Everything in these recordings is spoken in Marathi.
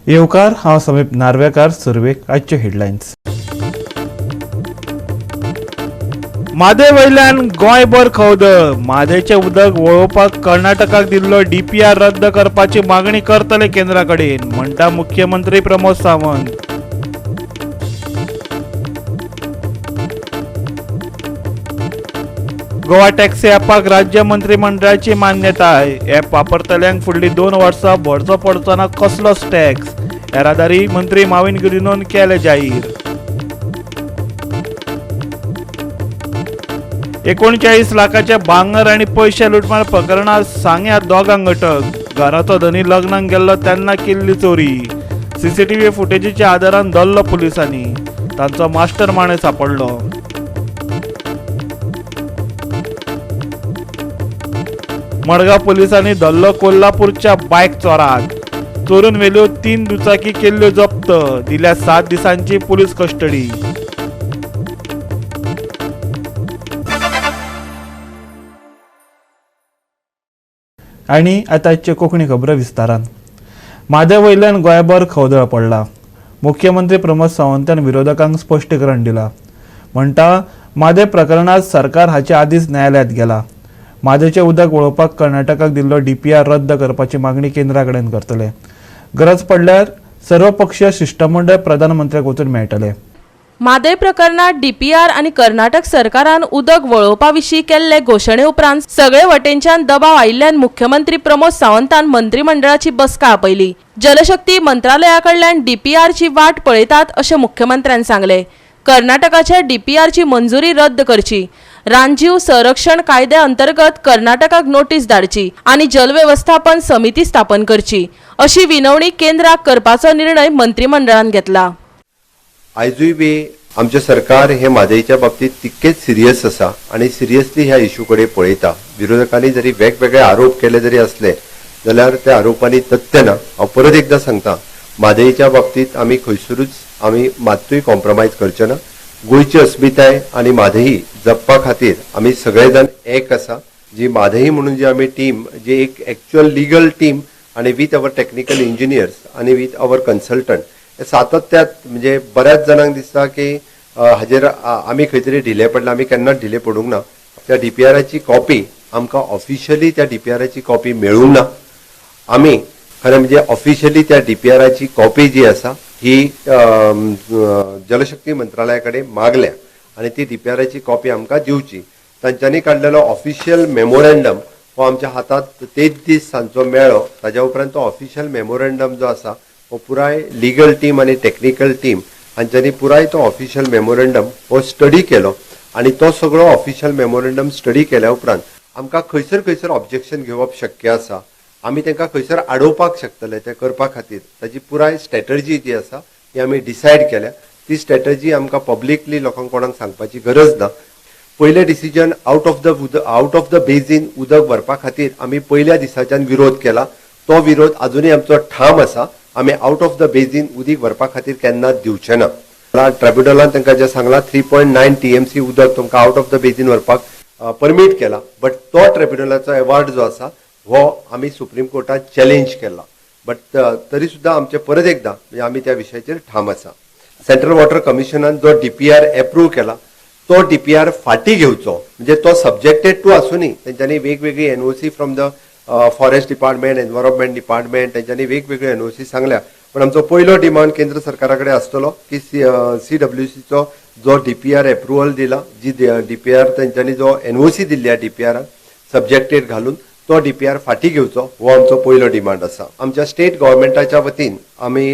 येवकार हांव समीप नार्वेकार सुरवेक आजच्यो हेडलायन्स। मादे वयल्यान गोंयभर खवदळ। मादेचें उदक वळोवपाक कर्नाटकाक दिल्लो DPR रद्द करपाची मागणी करतले केंद्रा कडेन, म्हणटा मुख्यमंत्री प्रमोद सावंत। गोवा टॅक्सी ॲपाक राज्य मंत्रिमंडळाची मान्यताय। ॲप वापरतल्यांक फुडलीं 2 वर्सां भरचो पडचो ना कसलोच टॅक्स। येरादारी मंत्री माविन गुदिन्होन केलें जाहीर। 39 लाखाचे भांगर आनी पयशे लुटमार प्रकरणात सांग्या दोगांक अटक। घराचो धनी लग्नाक गेल्लो तेन्ना केल्ली चोरी। CCTV फुटेजीच्या आदारान धरलो पुलिसांनी। तांचो मास्टर मांडे सापडलो। मडगांव पुलिसांनी धरलो कोल्हापूरच्या बायक चोराक। चोरून व्हेल्यो 3 दुचाकी केल्ल्यो जप्त। दिल्या 7 दिसांची पुलीस कस्टडी। आनी आतांच्यो कोंकणी खबरो विस्तारान। मादे वयल्यान गोंयभर खवदळ पडला। मुख्यमंत्री प्रमोद सावंतान विरोधकांक स्पश्टीकरण दिलां। म्हणटा मादे प्रकरणात सरकार हाचे आदींच न्यायालयांत गेला। मादेचें उदक वळोवपाक कर्नाटकाक दिल्लो DPR रद्द करपाची मागणी केंद्रा कडेन करतले। गरज पडल्यार सर्वपक्षीय शिष्टमंडळ प्रधानमंत्र्याक वचून मेळटले। मादे प्रकरणात DPR आनी कर्नाटक सरकारान उदक वळोवपा विशीं केल्ले घोशणे उपरांत सगळे वटेनच्यान दबाव आयिल्ल्यान मुख्यमंत्री प्रमोद सावंतान मंत्रिमंडळाची बसका आपयली। जलशक्ती मंत्रालया कडल्यान DPR ची वाट पळयतात अशें मुख्यमंत्र्यान सांगले। कर्नाटकाच्या DPR ची मंजुरी रद्द करची, रानजीव संरक्षण कायद्या अंतर्गत कर्नाटकाक नोटीस धाडची आनी जलव्यवस्थापन समिती स्थापन करची अशी विनवणी केंद्राक करपाचो निर्णय मंत्रिमंडळान घेतला। आयजूय बी आमचे सरकार हे मादेच्या बाबतीत तितकेच सिरियस आसा आणि सिरियसली ह्या इशू कडेन पळयता। विरोधकांनी जरी वेगवेगळे आरोप केले जरी असले जाल्यार त्या आरोपांनी तथ्य ना। हांव परत एकदा सांगता, मादेच्या बाबतीत आमी खंयसरूच मात्तूय कॉम्प्रोमायज करचे ना। गोंयची अस्मिताय आणि मादेही जपपा खातीर आमी सगळे जाण एक आसा। जी मादेही म्हणून जी आमी टीम, जी एक एक्चुअल लीगल टीम आणि विथ अवर टेक्निकल इंजिनियर्स आणि विथ अवर कन्सल्टंट हे सातत्यात म्हणजे बऱ्याच जाणांक दिसता की हाजेर आमी खंय तरी ढिले पडला। आमी केन्नाच ढिले पडूंक ना। त्या DPRची कॉपी आमकां ऑफिशियली त्या DPRची कॉपी मेळूंक ना। आमी खरें म्हणजे ऑफिशियली त्या DPRची कॉपी जी आसा ही जलशक्ती मंत्रालया कडेन मागल्या आणि ती DPRची कॉपी आमकां दिवची। तांच्यांनी काडलेलो ऑफिशियल मेमोरंडम हो आमच्या हातात तेच दीस सांजचो मेळ्ळो। ताज्या उपरांत तो ऑफिशियल मेमोरंडम जो आसा हो पुराय लीगल टीम आणि टेक्निकल टीम हांच्यांनी पुराय तो ऑफिशियल मेमोरंडम हो स्टडी केलो आणि तो सगळो ऑफिशियल मेमोरंडम स्टडी केल्या उपरांत आमकां खंयसर ऑब्जेक्शन घेवप शक्य आसा, आमी तांकां खंयसर आडोवपाक शकतले ते करपा खातीर ताची पुराय स्ट्रॅटर्जी जी आसा ही आमी डिसायड केल्या। ती स्ट्रॅटर्जी आमकां पब्लिकली लोकांक कोणाक सांगपाची गरज ना। पयले डिसिजन आउट ऑफ द बेजीन उदक व्हरपा खातीर आमी पयल्या दिसाच्यान विरोध केला। तो विरोध अजूनय आमचो ठाम आसा। आमी आउट ऑफ द बेजीन उदीक व्हरपा खातीर केन्नाच दिवचे ना। ट्रिब्युनलान तांकां जे सांगला 3.9 TMC उदक तुमकां आउट ऑफ द बेजीन व्हरपाक परमीट केला, बट तो ट्रिब्युनलाचो अवॉर्ड जो आसा हो आमी सुप्रीम कोर्टात चॅलेंज केला। बट तरी सुद्दां आमचे परत एकदा म्हणजे आमी त्या विशयाचेर ठाम आसा। सेंट्रल वॉटर कमिशनान जो DPR अप्रूव्ह केला तो DPR फाटी घेवचो, म्हणजे तो सब्जेक्टेड टू आसूनी। तेंच्यांनी वेगवेगळी NOC from the forest department, environment department तेंच्यांनी वेगवेगळे NOC सांगल्या। पण आमचो पयलो डिमांड केंद्र सरकारा कडेन आसतलो की CWCचो जो DPR अप्रुवल दिला, जी DPR तेंच्यांनी जो NOC दिल्ल्या DPRाक सब्जेक्टेड घालून तो DPR फाटी घेवचो हो आमचो पयलो डिमांड आसा। आमच्या स्टेट गव्हर्मेंटाच्या वतीन आमी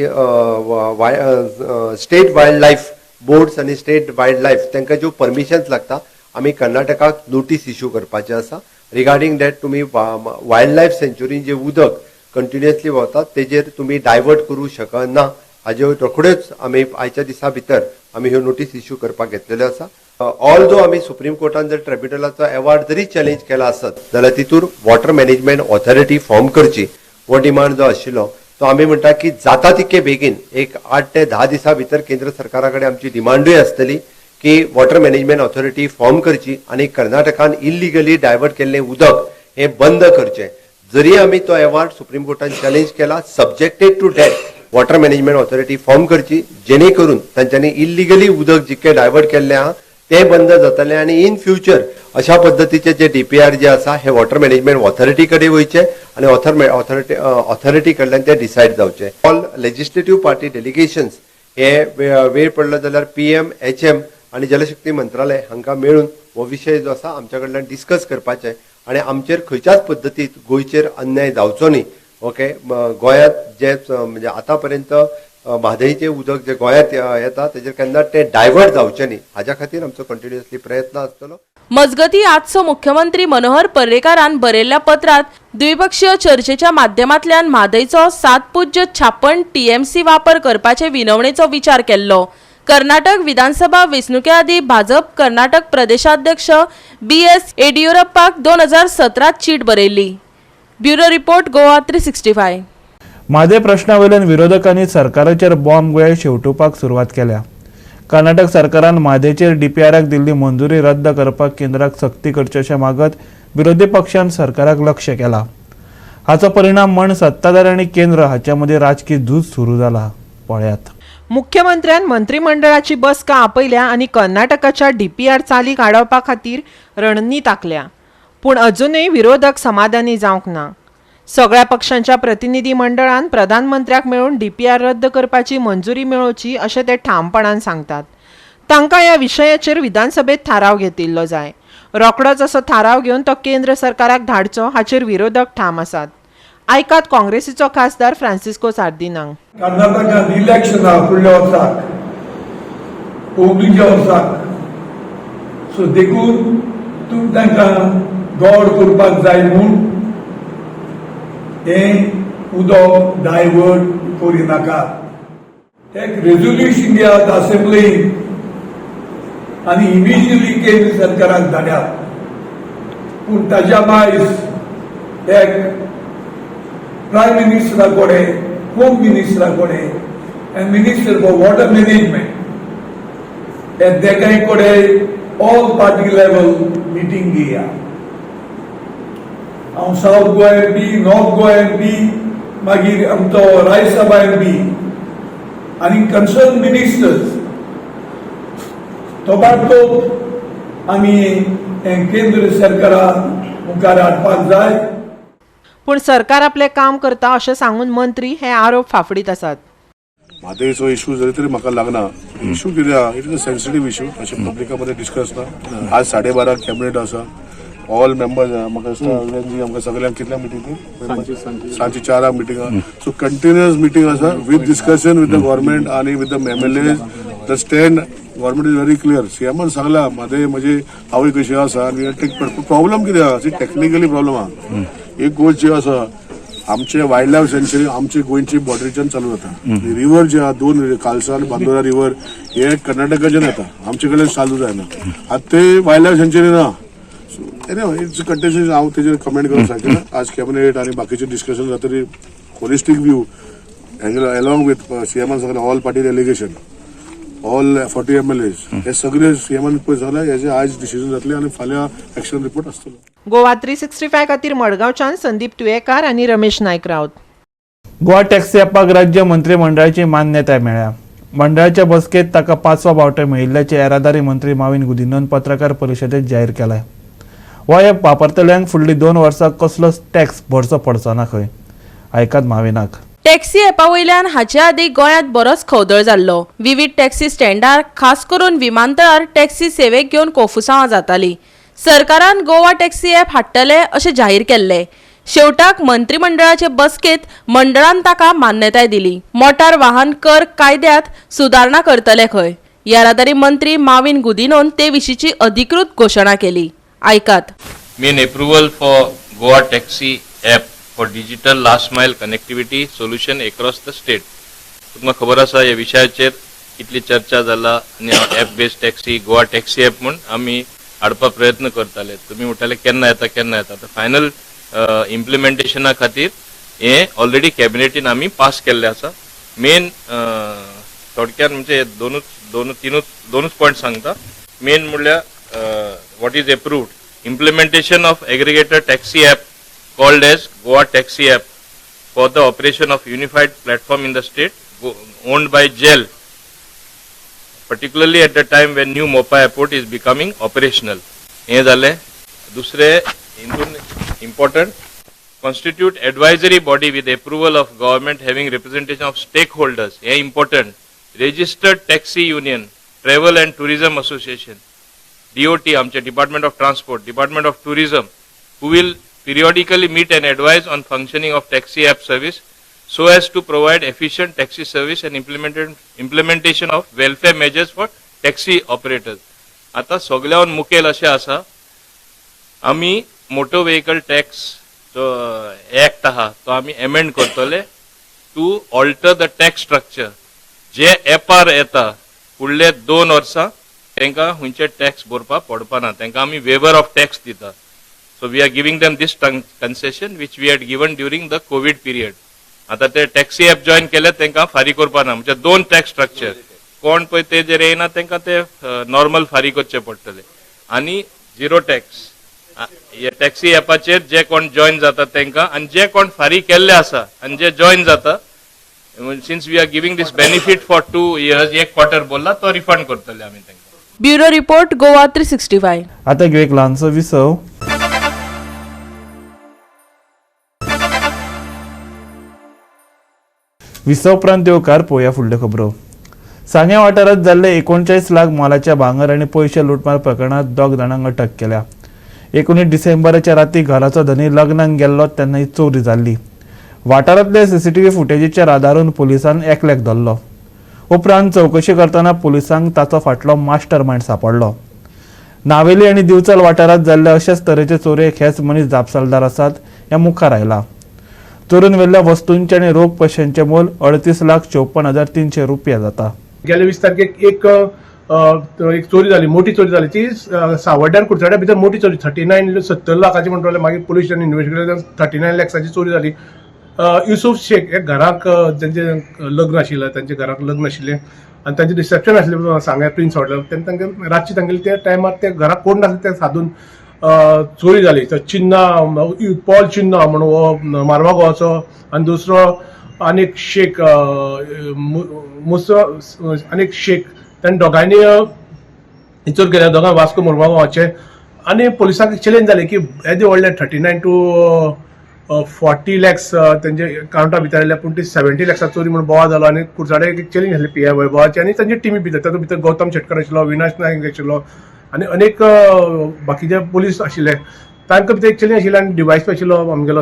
स्टेट वायल्ड लायफ बोर्ड्स आणि स्टेट वायल्ड लायफ तांकां ज्यो परमिशन्स लागता आमी कर्नाटकाक नोटीस इश्यू करपाचें आसा रिगार्डिंग दॅट तुमी वायल्ड लायफ सेंच्युरीन जे उदक कंटिन्युअसली वतात तेजेर तुमी डायवर्ट करूं शकना। हाजे रोखड्योच आमी आयच्या दिसा भितर आमी ह्यो नोटीस इश्यू करपाक घेतलेल्यो आसा। ऑल दो आमी सुप्रीम कोर्टान जर ट्रिब्युनलाचो अवॉर्ड जरी चॅलेंज केला आसत जाल्यार तितूर वॉटर मॅनेजमेंट ऑथॉरिटी फॉर्म करची हो डिमांड जो आशिल्लो तो आमी म्हणटा की जाता तितके बेगीन एक 8 ते 10 दिसां भितर केंद्र सरकारा कडेन आमची डिमांडूय आसतली की वॉटर मॅनेजमेंट ऑथॉरिटी फॉर्म करची आणि कर्नाटकान इल्लिगली डायवर्ट केल्लें उदक हे बंद करचें। जरी आमी तो अवॉर्ड सुप्रीम कोर्टान चॅलेंज केला subjected to that water management authority form करची, जेणे करून तांच्यांनी इल्लिगली उदक जितके डायवर्ट केल्ले आहा ते बंद जातले आणि इन फ्युचर अशा पद्धतीचे जे डीपीआर जे आसा हे वॉटर मॅनेजमेंट ऑथॉरिटी कडेन वयचे आणि ऑथॉरिटी कडल्यान ते डिसायड जावचे. ऑल लेजिस्लेटिव्ह पार्टी डेलिगेशन्स हे वेळ पडलो जाल्यार PM, HM आणि जलशक्ती मंत्रालय हांकां मेळून हो विषय जो आसा आमच्या कडल्यान डिस्कस करपाचे आणि आमचेर खंयच्याच पद्दतीत गोंयचेर अन्याय जावचो न्ही. ओके, गोंयांत जे म्हणजे आतापर्यंत म्हादईचें उदक जे गोंयांत येता तेजेर केन्ना ते डायवर्ट जावचें न्ही हाच्या खातीर आमचो कंटिन्युअसली प्रयत्न आसतलो. मजगती आजचो मुख्यमंत्री मनोहर पर्रीकारान बरयल्ल्या पत्रात द्विपक्षीय चर्चेच्या माध्यमांतल्यान म्हादईचो 7.56 TMC वापर करपाचे विनवणेचो विचार केल्लो. कर्नाटक विधानसभा वेंचणुके आदी भाजप कर्नाटक प्रदेशाध्यक्ष BS येडियुरप्पाक 2017 चीट बरयल्ली. Bureau report Goa 365. म्हादय प्रश्नावयल्यान विरोधकांनी सरकाराचेर बॉम्ब गुळे शेवटोवपाक सुरवात केल्या. कर्नाटक सरकारान म्हादयचेर DPRक दिल्ली मंजुरी रद्द करपाक केंद्राक सक्ती करची अशें मागत विरोधी पक्षान सरकाराक लक्ष्य केला. हाचो परिणाम म्हण सत्ताधारी आनी केंद्र हाचे मदीं राजकीय झूज सुरू जाला. पळयात. मुख्यमंत्र्यान मंत्रिमंडळाची बसका आपयल्या आनी कर्नाटकाच्या DPR चालीक आडोवपा खातीर रणनीत आंखल्या. पूण अजूनय विरोधक समाधानी जावंक ना. सगळ्या पक्षांच्या प्रतिनिधी मंडळान प्रधानमंत्र्याक मेळून DPR रद्द करपाची मंजुरी मेळोवची अशें ते ठामपणान सांगतात. तांकां ह्या विशयाचेर विधानसभेत थाराव घेतिल्लो जाय. रोखडोच असो थाराव घेवन तो केंद्र सरकाराक धाडचो हाचेर विरोधक ठाम आसात. आयकात काँग्रेसीचो खासदार फ्रांसिस्को सार्दिनांग. कर्नाटकांत इलेक्शनां फुडल्या वर्साक कोंकणीच्या वर्साक सो देखून तुमी तांकां गौड करपाक जाय म्हूण हें उदक डायवर्ट करिनाकात. एक रेझोल्युशन घेयात असेंब्लीन आनी इमिजियटली केंद्र सरकाराक धाड्यात. पूण ताच्या भायर एक प्रायम मिनिस्टरा कडेन, होम मिनिस्टरा कडेन end minister for water management हे देगाय कडेन ऑल पार्टी लेवल मिटींग घेया. हांव साउथ गोंयान बी, नॉर्थ गोंयान बी, मागीर आमचो राज्यसभान बी आनी कन्सर्न मिनिस्टर्स तोबाडतोब आमी हें केंद्र सरकाराक मुखार हाडपाक जाय. पूण सरकार आपलें काम करता अशें सांगून मंत्री हे आरोप फाफडीत आसात. म्हादयचो इशू जरी तरी म्हाका लागना. इशू कितें आहा, it is a sensitive issue. अशें पब्लिकामध्ये डिस्कस ना. आज 12:30 कॅबिनेट आसा. ऑल मेंबर्स म्हाका दिसता आमकां सगळ्यांक कितल्या मिटींग सांजची 4 मिटींग आहा. सो कंटिन्युअस मिटींग आसा with discussion with the government आनी with the MLAs. The stand government is very clear. सीएमान सांगला म्हादय म्हणजे आवय कशी आसा आनी प्रॉब्लम कितें आहा, टेक्निकली प्रॉब्लम आहा. एक गोष्ट जी आसा, आमचे वायल्ड लायफ सँच्युरी आमची गोंयची बॉर्डरीच्यान चालू जाता. रिव्हर जे आहा 2 कालसा आनी बांदोरा रिव्हर हे कर्नाटकाच्यान येता, आमचे कडेन चालू जायना. आतां ते वायल्ड लायफ सँच्युरी ना. It's contention. हांव तेजेर कमेंट करूंक सारकें ना. आज कॅबिनेट आनी बाकीचे डिस्कशन जातरी होलिस्टीक व्यू अलॉंग विथ सीएमान सगळे all party delegation, all 40 MLAs हे सगळे सीएमान पळय जाल्यार हेजे आज डिसिजन जातले आनी फाल्यां एक्शन रिपोर्ट आसतलो. गोवा 365 खातीर मडगांवच्यान संदीप तुयेकार आनी रमेश नायक रावत. गोवा टॅक्सी ॲपाक राज्य मंत्रिमंडळाची मान्यताय मेळ्ळ्या. मंडळाच्या बसकेत ताका 5वो वावटो मेळिल्ल्याचे येरादारी मंत्री माविन गुदिन्होन पत्रकार परिशदेंत जाहीर केलां. हो ॲप वापरतल्यांक फुडलीं 2 वर्सां कसलोच टॅक्स भरचो पडचो ना खंय. आयकात माविनाक. टॅक्सी ॲपा वयल्यान हाचे आदी गोंयांत बरोच खवदळ जाल्लो. विविध टॅक्सी स्टँडार खास करून विमानतळार टॅक्सी सेवेक घेवन कोफुसांवां जातालीं. सरकारान गोवा टॅक्सी ॲप हाडटले अशें जाहीर केल्लें. शेवटाक मंत्रिमंडळाचे बसकेत मंडळान ताका मान्यताय दिली. मोटार वाहन कर कायद्यात सुदारणा करतले खंय. येरादारी मंत्री माविन गुदिन्होन ते विशींची अधिकृत घोशणा केली. आयकात. Main approval for Goa taxi app for digital last mile connectivity solution across the state. तुमकां खबर आसा ह्या विशयाचेर कितली चर्चा जाला आनी app based taxi Goa taxi app म्हूण आमी हाडपाक प्रयत्न करताले. तुमी म्हणटाले केन्ना येता. फायनल इम्प्लिमेंटेशना खातीर हे ऑलरेडी कॅबिनेटीन आमी पास केल्ले आसा. मेन थोडक्यात म्हणजे दोनूच पॉयंट सांगता. मेन म्हणल्यार what is approved implementation of aggregator taxi app called as Goa Taxi App for the operation of unified platform in the state owned by GEL, particularly at the time when new Mopa airport is becoming operational. हे झाले. दुसरे important constitute advisory body with approval of government having representation of stakeholders. हे important. Registered taxi union, travel and tourism association, DOT, आमचे Department of Transport, Department of Tourism, who will periodically meet and advise on functioning of taxi app service so as to provide efficient taxi service and implementation of welfare measures for taxi operators. आता सगळ्याहून मुखेल अशें आसा, आमी मोटर व्हेकल टॅक्स जो ऍक्ट आहा तो आमी एमेंड करतले to alter the tax structure. जे एपार येता फुडले 2 वर्सां तांकां खंयचे टॅक्स भरपा पडपाना, तांकां आमी वेवर ऑफ टॅक्स दिता. So we are giving them this concession which we had given during the COVID period. आता ते टॅक्सी ऍप जॉईन केले तांकां फारीक करपाना, म्हणजे 2 टॅक्स स्ट्रक्चर. कोण पळय ते जे येना तांकां ते नॉर्मल फारीक करचे पडटले. आनी झिरो टॅक्स हे टॅक्सी ऍपाचेर जे कोण जॉईन जाता तांकां, आनी जे कोण फारीक केल्ले आसा आनी जे जॉईन जाता, since we are giving this benefit for 2 years, 1 quarter बोलला तो रिफंड करतले आमी तांकां. Bureau report Goa 365. आता घेऊ एक ल्हानसो विसव. विसव उपरांत येवकार पळोवया फुडल्यो खबरो. सांग्या वाठारांत जाल्ले 39 लाख मोलाच्या भांगर आनी पयशे लुटमार प्रकरणात 2 जाणांक अटक केल्या. 19 डिसेंबराच्या राती घराचो धनी लग्नाक गेल्लो तेन्ना ही चोरी जाल्ली. वाठारांतले सीसीटीव्ही फुटेजीचेर आदारून पुलिसान एकल्याक धरलो. उपरांत चवकशी करतना पुलिसांक ताचो फाटलो मास्टर मायंड सांपडलो. नावेली आनी दिवचल वाठारांत जाल्ले अशेच तरेचे चोरेक हेच मनीस जापसालदार आसात हें मुखार आयलां. चोरून व्हेल्ल्या वस्तूंचे आनी रोख पयशांचें मोल 38,54,300 रुपया जाता. गेल्या 20 तारखेक एक चोरी जाली, मोठी चोरी जाली. ती सावड्ड्यान कुडचड्या भितर मोठी चोरी 70 लाखाची म्हणटले. मागीर पुलिसांनी इन्व्हेस्टिगेशन 39 लाखाची चोरी जाली. युसुफ शेख एक घराक त्यांचे लग्न आशिल्लें, त्यांच्या घराक लग्न आशिल्लें आनी तांचें रिसेप्शन आशिल्लें सांग्या प्रिन्स हॉटेल. तेन्ना तांकां रातची तांगेले त्या टायमार त्या घराक कोण नासले ते सादून चोरी जाली. चिन्ना पॉल चिन्ना म्हणून हो मारवा गोवाचो आनी दुसरो अनेक शेख अनेक शेख, तांणी दोगांयनी चोर केल्या. दोगां वास्को मोरवा गोवाचे. आनी पुलिसांक चॅलेंज जालें की येदे व्हडले 39 to 40 lakhs तेंचे अकाउंटा भितर आयल्या, पूण ती 70 lakhs चोरी म्हणून बोवाळ जालो. आनी कुडचड्याक एक चॅलेंज आसली पी.आय. वैभवाची आनी तांची टिमी भितर. तातूंत भितर गौतम शेटकर आशिल्लो, विनाश नायक आशिल्लो आनी अनेक बाकीचे पुलीस आशिल्ले. तांकां भितर एक चॅलेंज आशिल्लें आनी डिवायस आशिल्लो आमगेलो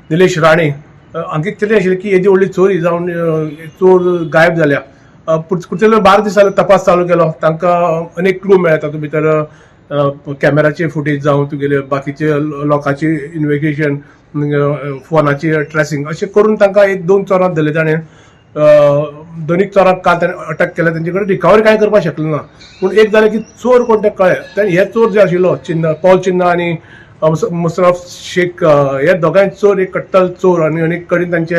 निलेश राणे. हांगा एक चॅलेंज आशिल्लें की येदी व्हडली चोरी जावन चोर गायब जाल्या. कुडचड्यार 12 दीस जाले तपास चालू केलो. तांकां अनेक क्लू मेळ्ळे. तातूंत भितर कॅमेराचे फुटेज जावं, तुगेले बाकीचे लोकांची इन्व्हेस्टिगेशन, फोनाची ट्रेसिंग, अशें करून तांकां 1-2 चोरांक धरले. ताणें दोनीक चोरांक काल ताणें अटक केल्या. तेंचे कडेन रिकवरी कांय करपाक शकलो ना. पूण एक जालें की चोर कोण तें कळ्ळें. हे चोर जे आशिल्लो चिन्ना पॉल चिन्ना आनी मुशरफ शेख, हे दोगांय चोर एक कट्टल चोर. आनी अनेक कडेन तांचे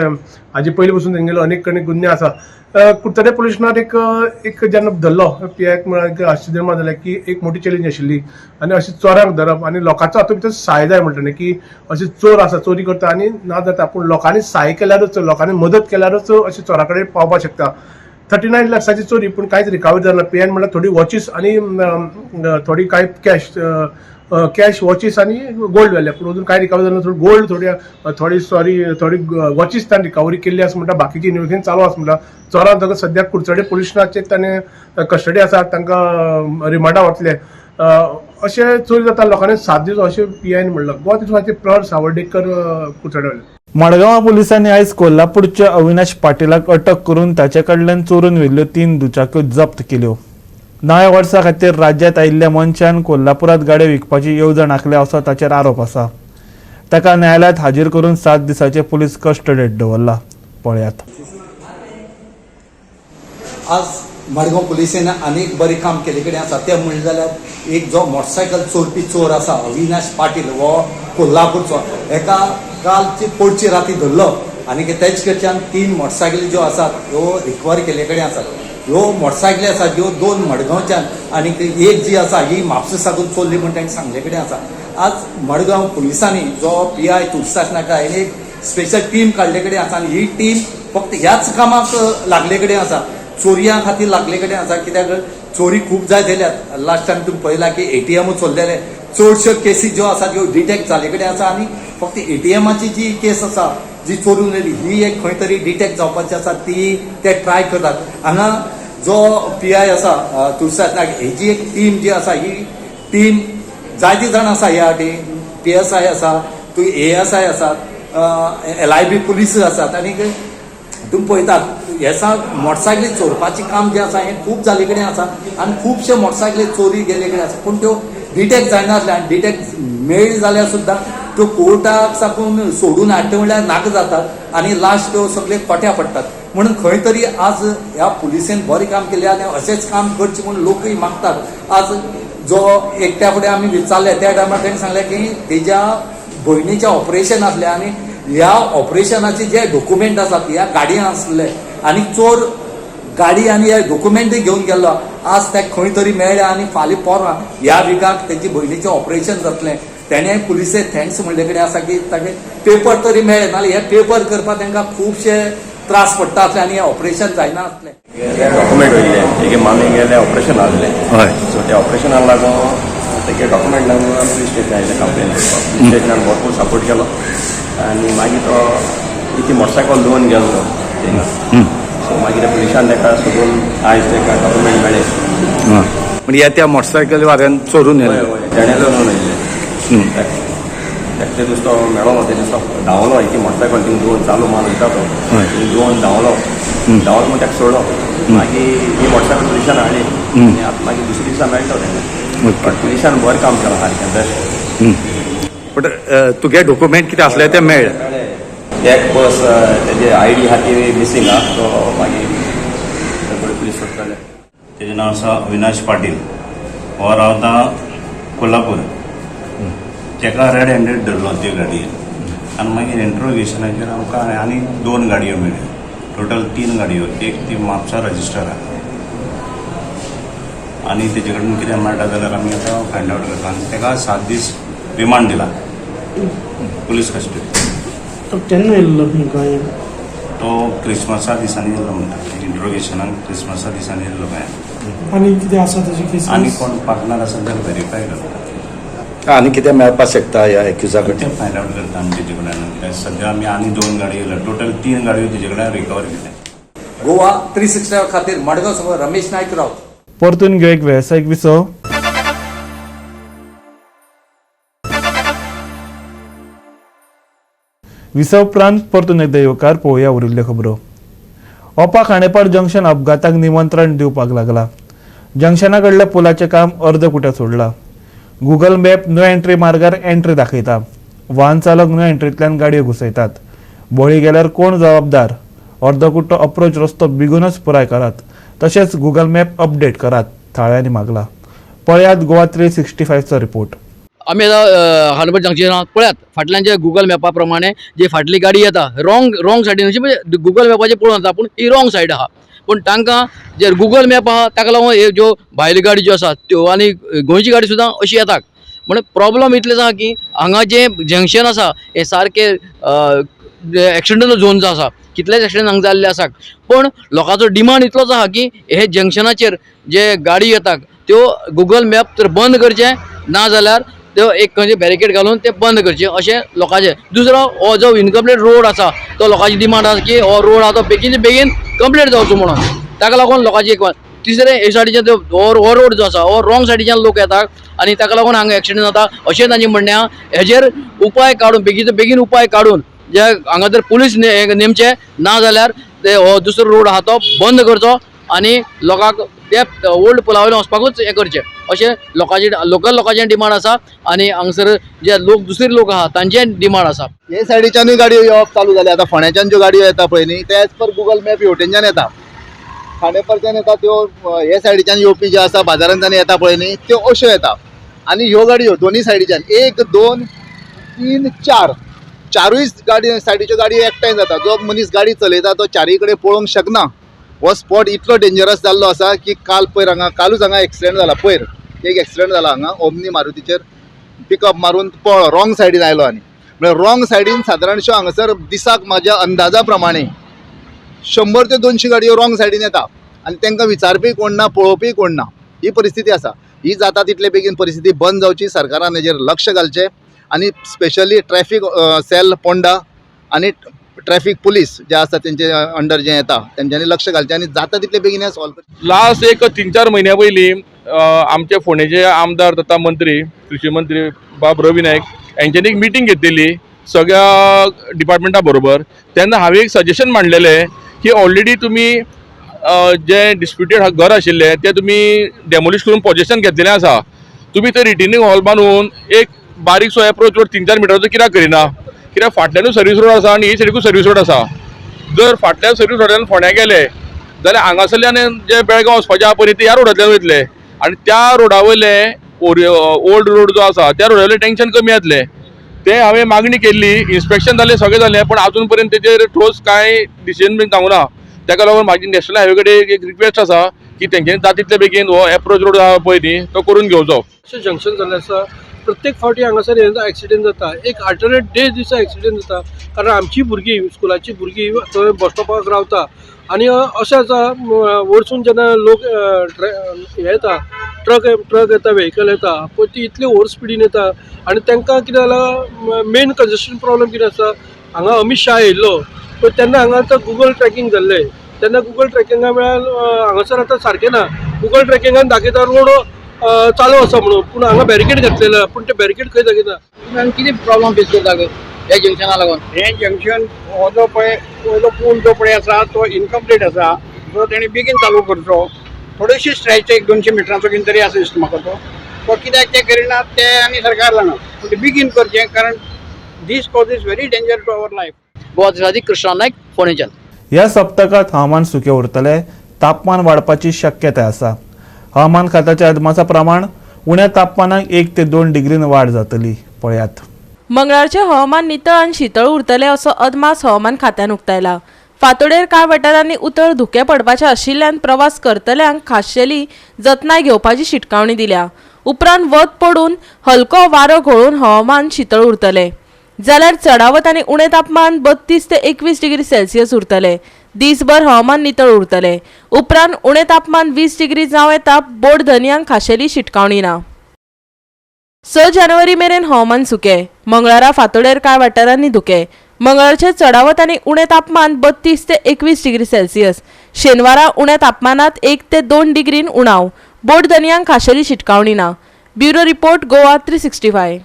हाजे पयलीं पासून तेंगेलो अनेक कडेन गुन्हे आसा. कुडचड्या पुलीस स्टेशनार एक जेन्ना धरलो पी.आय. म्हळ्यार आश्चर्य निर्माण जालें की एक मोठी चॅलेंज आशिल्ली. आनी अशें चोरांक धरप आनी लोकांचो हातूंत भितर सहाय जाय म्हणटाले की अशें चोर आसा, चोरी करता आनी ना जाता, पूण लोकांनी सहाय केल्यारूच, लोकांनी मदत केल्यारूच अशें चोरा कडेन पावपाक शकता. 39 लाखाची चोरी, पूण कांयच रिकवरी जालेना. पी.आय. म्हळ्यार थोडी वॉचीस आनी थोडी कांय कॅश वॉचीस आनी गोल्ड व्हेल्ले, पूण अजून कांय रिकवरी जालेना. थोडी वॉचीस ताणें रिकवरी केल्ली आसा म्हणटा. बाकीची इन्व्हेस्टिगेशन चालू आसा म्हणटा. चोरांक ताका सद्याक कुडचडे पुलीस स्टेशनाचेर ताणें कस्टडी आसा, तांकां रिमांडार वतले. अशें चोरी जाता लोकांनी साथ दिवचो अशें पी.आय. म्हणलां. गोवा तितूंत प्रहर सावर्डेकर कुडचड्यार. मडगांव पुलिसांनी आयज कोल्हापूरच्या अविनाश पाटीलाक अटक करून ताचे कडल्यान चोरून व्हेल्ल्यो 3 दुचाक्यो जप्त केल्यो. नव्या वर्सा खातीर राज्यांत आयिल्ल्या मनशान कोल्हापुरांत गाडयो विकपाची येवजण आंखल्या असो ताचेर आरोप आसा. ताका न्यायालयांत हाजीर करून 7 दिसांचे पुलीस कस्टडीत दवरला. पळयात. आज मडगांव पुलिसेन आनीक बरें काम केले कडेन आसा. तें म्हणलें जाल्यार एक जो मोटरसायकल चोरपी चोर आसा अविनाश पाटील हो कोल्हापूरचो, एका कालची पोडची राती धरलो आनी तेच कडच्यान 3 मोटरसायकली ज्यो आसात ह्यो रिकवर केले कडेन आसात. ह्यो मोटरसायकली आसात ज्यो 2 मडगांवच्यान आनी एक जी आसा ही म्हापसा साकून चोरली म्हण तांणी सांगले कडेन आसा. आज मडगांव पुलिसांनी जो पी.आय. तुळशीदास नाका हेणे एक स्पेशल टीम काडले कडेन आसा आनी ही टीम फक्त ह्याच कामाक लागले कडेन आसा, चोरयां खातीर लागले कडेन आसा. कित्याक चोरी खूब जाय जाल्यात. लास्ट टायम तुमी पळयला की ATM चोरलेले चडश्यो केसी ज्यो आसा त्यो डिटेक्ट जाले कडेन आसा आनी फक्त ATMची जी केस आसा जी चोरून येयली ही एक खंय तरी डिटेक्ट जावपाची आसा ती ते ट्राय करतात. हांगा जो PI आसा तुळसाद नायक हेजी एक टीम जी आसा ही टीम जायती जाण आसा ह्या वाटेन. PSI आसा, ASI आसात, LIB पुलीस आसात आनी तुम्ही पळयतात हे मोटरसायकली चोरपाचें काम जें आसा हें खूब जाले कडेन आसा आनी खुबशे मोटरसायकली चोरी गेले कडेन आसा. पूण त्यो डिटेक्ट जायनासले आनी डिटेक्ट मेळ्ळी जाल्यार सुद्दां त्यो कोर्टाक साकून सोडून हाडटा म्हणल्यार नाका जातात आनी लास्ट त्यो सगळे कोट्या पडटात. म्हणून खंय तरी आज ह्या पुलिसेन बरें काम केलें आनी अशेंच काम करचें म्हणून लोकूय मागतात. आज जो एकट्या फुडें आमी विचारले त्या टायमार ताणें सांगलें की तेज्या भयणीचें ऑपरेशन आसलें आनी ह्या ऑपरेशनाचे जे डॉक्युमेंट आसात ह्या गाडयेन आसले आनी चोर गाडी आनी हे डॉक्युमेंटूय घेवन गेल्लो. आज ते खंय तरी मेळ्ळे आनी फाल्यां पोरां ह्या विकाक तेजी भयणीचें ऑपरेशन जातलें. तेणें पुलिसे थँक्स म्हणले कडेन आसा की तागे पेपर तरी मेळ्ळे, नाल्यार हे पेपर करपाक तांकां खुबशे त्रास पडटा आसले आनी हें ऑपरेशन जायना आसलें. डॉक्युमेंट वयले तेगे मामी गेले ऑपरेशन आसलें. हय, सो त्या ऑपरेशनाक लागून तेगे डॉक्युमेंट लागून आमी पुलीस स्टेशन आयले कंप्लेन करपाक. पुलीस स्टेशनान भरपूर सपोर्ट केलो आनी मागीर तो इतली मोटरसायकल लोन गेल्लो थिंगा. सो मागीर पुलिशान ताका सोदून आयज ताका डॉक्युमेंट मेळ्ळे. म्हणजे त्या मोटरसायकल वाऱ्यान चोरून येले. तेणें लोन येयले ते दिसतो मेळोलो ते दिसतो धांवलो एक मोटरसायकल थिंग दोन चालू माल वयता तो दोन धांवलो म्हणून ताका सोडलो. मागीर ही मोटरसायकल पुलिशान हाडली आनी आतां मागीर दुसऱ्या दिसा मेळटा तेणें. बट पुलिशान बरें काम केलां सारकें बेस्ट. बट तुगे डॉक्युमेंट कितें आसले ते मेळ्ळे. एक बस तेजे ID आहा ती मिसींग आहा तो मागीर पुलीस सोडटाले. तेजें नांव आसा अविनाश पाटील. हो रावता कोल्हापूर. तेका रेड हँडेड धरलो ते गाडयेन आनी मागीर इंट्रोगेशनाचेर आमकां आनी 2 गाडयो मेळ्ळ्यो. टोटल 3 गाडयो. एक ती म्हापसा रजिस्टर आहा आनी तेजे कडेन कितें मेळटा जाल्यार आमी आतां फायंड आवट करता आनी तेका 7 दीस रिमांड दिला पुलीस कस्टडी. केन्ना येयल्लो गोंय? तो क्रिसमसा दिसांनी येयल्लो म्हणटा. इंट्रोगेशनाक क्रिसमसा दिसांनी येयल्लो गोंयांत. आनी कितें आसा तेजी केस? आनी कोण पार्टनर आसा जाल्यार व्हेरीफाय करता आनी कितें मेळपाक शकता ह्या एक्युजा ते फायंड आवट करता आमी तेजे कडल्यान. कित्याक सद्या आमी आनी 2 गाडयो येयल्या. टोटल 3 गाडयो तेजे कडल्यान रिकवर केल्या. गोवा 365 खातीर मडगांव सावन रमेश नायक राव. परतून घेऊ एक वेवसायीक विसव. विसव उपरांत परतून एकदा येवकार पळोवया उरिल्ल्यो खबरो. ओपा खांडेपार जंक्शन अपघाताक निमंत्रण दिवपाक लागला. जंक्शना कडल्या पुलाचें काम अर्दकुटें सोडलां. गुगल मॅप नो एंट्री मार्गार एंट्री दाखयता. वाहन चालक नो एंट्रींतल्यान गाडयो घुसयतात. बळी गेल्यार कोण जबाबदार? अर्दकुटो अप्रोच रस्तो बेगूनच पुराय करात. तशेंच गुगल मॅप अपडेट करात, थाळ्यांनी मागला. पळयात गोवा 365चो रिपोर्ट. आमी आतां खांडेपार जंक्शनाक पळयात फाटल्यान जे गुगल मॅपा प्रमाणे जी फाटली गाडी येता रॉंग सायडीन अशी म्हणजे गुगल मॅपाचेर पळोवन येता पूण ही रॉंग सायड आहा. पूण तांकां जे गुगल मॅप आहा ताका लागून हे ज्यो भायल्यो गाडी ज्यो आसात त्यो आनी गोंयची गाडी सुद्दां अशी येतात. म्हणजे प्रॉब्लम इतलेंच आहा की हांगा जे जंक्शन आसा हे सारके एक्सिडेंटल झोन जो आसा कितलेच एक्सिडेंट हांगा जाल्ले आसात. पण लोकांचो डिमांड इतलोच आहा की हे जंक्शनाचेर जे गाडी येतात त्यो गुगल मॅप तर बंद करचे ना जाल्यार त्यो एक खंयचे बॅरिकेड घालून ते बंद करचे अशें लोकांचे. दुसरो हो जो इनकम्प्लीट रोड आसा तो लोकांची डिमांड आसा की हो रोड आहा तो बेगीन कंप्लीट जावचो म्हणून. ताका लागून लोकांची एक तिसरे हे सायडीच्यान हो रोड जो आसा हो रॉंग सायडीच्यान लोक येतात आनी ताका लागून हांगा एक्सिडेंट जाता अशें तांचें म्हणणें आहा. हेजेर उपाय काडून बेगीन उपाय काडून जे हांगा जर पुलीस नेमचे ना जाल्यार ते हो दुसरो रोड आहा तो बंद करचो आनी लोकांक ते ओल्ड पुला वयल्यान वचपाकूच हें करचें अशें लोकल लोकांचें डिमांड आसा. आनी हांगसर जे लोक दुसरे लोक आहा तांचें डिमांड आसा. हे सायडीच्यानूय गाडयो येवप चालू जाले. आतां फोंड्याच्यान ज्यो गाडयो येता पळय न्ही ते एज पर गुगल मॅप हेवटेनच्यान येता. खांडेपारच्यान येता त्यो हे सायडीच्यान येवपी ज्यो आसा बाजारांतल्यान येता पळय न्ही त्यो अश्यो येता. आनी ह्यो गाडयो दोनूय सायडीच्यान 1 2 3 4 चारूय सायडीच्यो गाडयो एकठांय जाता. जो मनीस गाडी चलयता तो चारूय कडेन पळोवंक शकना. हो स्पॉट इतलो डेंजरस जाल्लो आसा की कालूच हांगा एक्सिडेंट जाला. एक एक्सिडेंट जाला हांगा ओमनी मारुतीचेर पिकअप मारून रॉंग सायडीन आयलो आनी म्हळ्यार रॉंग सायडीन सादारणश्यो हांगासर दिसाक म्हाज्या अंदाजा प्रमाणे 100 ते 200 गाडयो रॉंग सायडीन येता आनी तांकां विचारपी कोण ना, पळोवपी कोण ना, ही परिस्थिती आसा. ही जाता तितले बेगीन परिस्थिती बंद जावची, सरकारान हेजेर लक्ष घालचें आनी स्पेशली ट्रॅफिक सेल पोंडा आनी ट्रॅफिक पुलीस जे आसा तेंचे अंडर जे येता तेंच्यांनी लक्ष घालचें आनी जाता तितले बेगीन हें सॉल्व करचें. लास्ट एक 3-4 म्हयन्या पयलीं आमचे फोंडेचे आमदार तथा मंत्री कृषी मंत्री बाब रवी नायक यांच्यानी एक मिटींग घेतलेली सगळ्या डिपार्टमेंटा बरोबर. तेन्ना हांवें एक सजेशन मांडलेलें की ऑलरेडी तुमी जे डिस्प्युटेड घर आशिल्ले ते तुमी डेमोलिश करून पोजेशन घेतलेलें आसा. तुमी ते रिटेनिंग हॉल बांदून एक बारीकसो एप्रोच रोड 3-4 मिटराचो कित्याक करिना? कित्याक फाटल्यानूच सर्वीस रोड आसा आनी ही सायडीकूच सर्वीस रोड आसा. जर फाटल्या सर्वीस रोडान फोंड्या गेले जाल्यार हांगासरल्यान जे बेळगांव वचपाचे आहा पळय ते ह्या रोडांतल्यान वयतले आनी त्या रोडा वयले ओल्ड रोड जो आसा त्या रोडा वयलें टेंशन कमी जातलें. ते हांवें मागणी केल्ली, इन्स्पेक्शन जालें, सगळें जालें, पण अजून पर्यंत तेजेर ठोस कांय डिसिजन बीन जावंक ना. ताका लागून म्हाजी नॅशनल हायवे कडेन एक रिक्वेस्ट आसा की तेंच्यांनी जाता तितले बेगीन हो एप्रोच रोड आहा पळय न्ही तो करून घेवचो. अशें जंक्शन जाल्लें आसा प्रत्येक फावटी हांगासर एक्सिडेंट जाता. एक अल्टरनेट डे दिसा एक्सिडेंट जाता कारण आमची भुरगीं स्कुलाची भुरगीं थंय बस स्टॉपाक रावता आनी अशें आसा वरसून जेन्ना लोक हे येता ट्रक येता व्हेकल येता पळय ती इतली ओवर स्पिडीन येता आनी तांकां कितें जाला मेन कंजेशन प्रॉब्लम कितें आसा. हांगा अमित शाह येयल्लो पळय तेन्ना हांगा आतां गुगल ट्रॅकिंग जाल्लें तेन्ना गुगल ट्रॅकिंगा वेळार हांगासर आतां सारकें ना. गुगल ट्रॅकिंगान दाखयता रोड चालू आसा म्हणून पूण हांगा बॅरिकेड घातलेला पूण ते बॅरिकेड खंय दाखयता. किती प्रॉब्लेम फेस करता ह्या जंक्शना लागून? हे जंक्शन हो जो पळय पयलो पूल जो पळय आसा तो इनकम्प्लीट आसा जो तेणी बेगीन चालू करचो. थोडीशी स्ट्रेच 100-200 मिटरांचो कितें तरी आसा दिसता म्हाका तो कित्याक ते करिना ते आनी सरकार जाणा पूण ते बेगीन करचें कारण this causes very danger to our life. Goa Krishna Naik फोंडेच्यान. ह्या सप्तकात हवामान सुके उरतले, तापमान वाडपाची शक्यताय आसा. हवामान खात्याच्या अदमासा प्रमाण उण्या तापमानाक 1 ते 2 डिग्रीन वाड जातली. पळयात. मंगळारचे हवामान नितळ आनी शीतळ उरतले असो अदमास हवामान खात्यान उक्तायला. फांतोडेर कांय वाठारांनी उतर धुके पडपाचे आशिल्ल्यान प्रवास करतल्यांक खाशेली जतनाय घेवपाची शिटकावणी दिल्या. उपरांत वत पडून हलको वारो घोळून हवामान शीतळ उरतले जाल्यार चडावत आनी उणें तापमान 32 ते 21 डिग्री सेल्सियस उरतले. दिसभर हवामान नितळ उरतले. उपरांत उणें तापमान 20 डिग्री जावं येता. बोड धनयांक खाशेली शिटकावणी ना. 6 जानेवारी मेरेन हवामान सुके. मंगळारा फांतोडेर कांय वाठारांनी धुके. मंगळारचे चडावत आनी उणें तापमान 32 ते 21 डिग्री सेल्सियस. शेनवारा उण्या तापमानात 1 ते 2 डिग्रीन उणाव. बोड धनयांक खाशेली शिटकावणी ना. Bureau report Goa 365.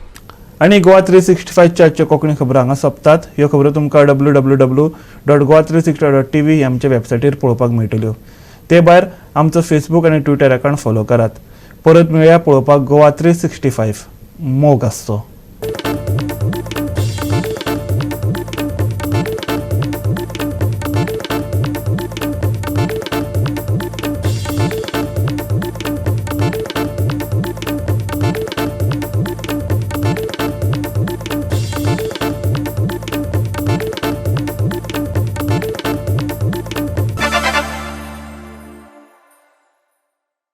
आणि गोवा 365 आजच्यो कोंकणी खबरो हांगा सोंपतात. ह्यो खबरो तुमकां www.goa365.tv ह्या आमच्या वेबसायटीर पळोवपाक मेळटल्यो. ते भायर आमचो फेसबूक आनी ट्विटर अकावंट फॉलो करात. परत मेळया पळोवपाक गोवा 365. मोग आसचो.